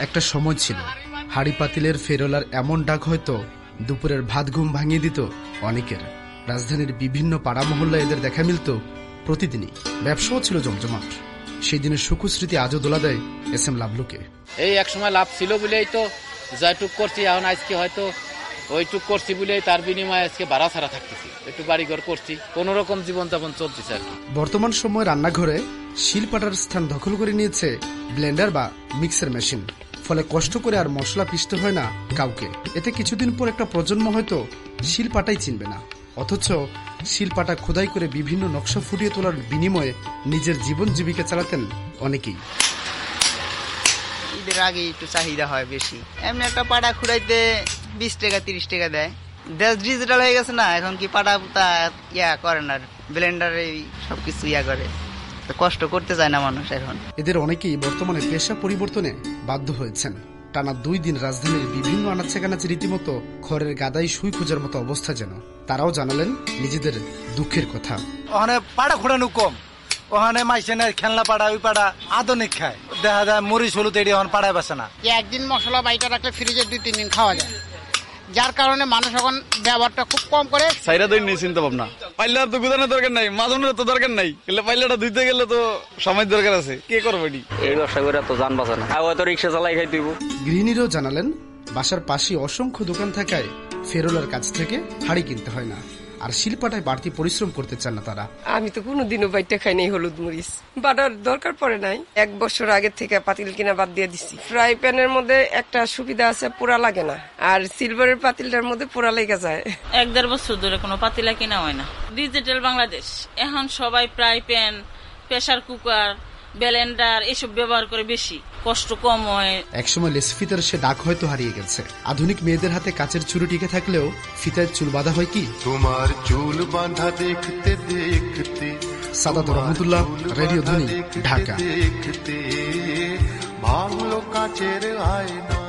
একটা সময় ছিল হাড়ি পাতিলের ফেরোলার এমন ডাক হয়তো দুপুরের ভাত ঘুম ভাঙিয়ে দিত অনেকের। রাজধানীর বিভিন্ন পাড়া মহল্লায় এদের দেখা মিলত প্রতিদিনই। ব্যবসাও ছিল জমজমাট। সেই দিনের সুখস্মৃতি আজও দোলা দেয় এস এম লাভলুকে। এই এক সময় লাভ ছিল বলেই তো যতটুক করছি, এখন আজকে হয়তো ওইটুক করছি বলেই তার বিনিময়ে আজকে বাড়া ছাড়া থাকতেছি, একটু বাড়িঘর করছি, কোন রকম জীবনযাপন চলতেছে আর কি। বর্তমান সময়ে রান্নাঘরে শিলপাটার স্থান দখল করে নিয়েছে ব্লেন্ডার বা মিক্সার মেশিন। ফলে কষ্ট করে আর মশলা পিষতে হয় না কাউকে। এতে কিছুদিন পর একটা প্রজন্ম হয়তো শিলপাটাই চিনবে না, অথচ শিলপাটা খোদাই করে বিভিন্ন নকশা ফুটিয়ে তোলার বিনিময়ে নিজের জীবন জীবিকা চালাতেন অনেকেই। ঈদের আগে একটু চাহিদা হয় বেশি। এমনি একটা পাটা খুঁড়াইতে 20 টাকা 30 টাকা দেয়। দেশ ডিজিটাল হয়ে গেছে না, এখন কি পাটা পুতা করে না, ব্লেন্ডারে সবকিছু করে, কষ্ট করতে চায় না মানুষ এখন। এদের অনেকেই বর্তমানে পেশা পরিবর্তনে বাধ্য হয়েছেন। টানা 2 দিন রাজধানীর বিভিন্ন আনাচে কানাচে রীতিমতো খড়ের গাদায় সুই খোঁজার মতো অবস্থা যেন। তারাও জানালেন নিজেদের দুঃখের কথা। ওখানে পাড়া খোঁড়ানো কম, ওখানে মাইসেনের খেলনা পাড়া ওই পাড়া আধুনিক খায়, দেখা যায় মরিচ হলুদ এটি ওখানে পাড়ায় বাসে না। একদিন মশলা বাইটা রাখলে ফ্রিজে 2-3 দিন খাওয়া যায়, যার কারণে মানুষ এখন ব্যবহারটা খুব কম করে। সাইরা দই নিয়ে চিন্তা ভাবনা, পাইলার তো গুদানোর দরকার নাই, মাজনের তো দরকার নাই, পাইলাটা ধুইতে গেলে তো সময় দরকার আছে, কে করবে এই ব্যবসা করে তো যান বাঁচে না, হয়তো রিক্সা চালাই খাই দিব। গৃহিণীরাও জানালেন বাসার পাশে অসংখ্য দোকান থাকায় ফেরোলার কাছ থেকে হাড়ি কিনতে হয় না, আর শিলপাটায় বাড়তি পরিশ্রম করতে চান না তারা। আমি তো কোনোদিনও বাইটা খাই নাই হলুদ মরিচ, বাটার দরকার পড়ে নাই। 1 বছর আগে থেকে পাতিল কিনা বাদ দিয়ে দিছি। ফ্রাই প্যানের মধ্যে একটা সুবিধা আছে, পোড়া লাগে না, আর সিলভারের পাতিলটার মধ্যে পোড়া লেগে যায়। 1-1.5 বছর ধরে কোনো পাতিলা কিনা হয় না। ডিজিটাল বাংলাদেশ, এখন সবাই fry pan, pressure cooker, Blender এসব ব্যবহার করে, বেশি কষ্ট কম হয়। একসময় লেস ফিতার সে ডাক হয়তো হারিয়ে গেছে। আধুনিক মেয়েদের হাতে কাচের ছুরি টিকে থাকলেও ফিতায় চুল বাঁধা হয় কি? তোমার চুল বাঁধা দেখতে দেখতে। সাদাত রহমতুল্লাহ, রেডিও ধ্বনি, ঢাকা। দেখতে ভালো কাচের আয়না।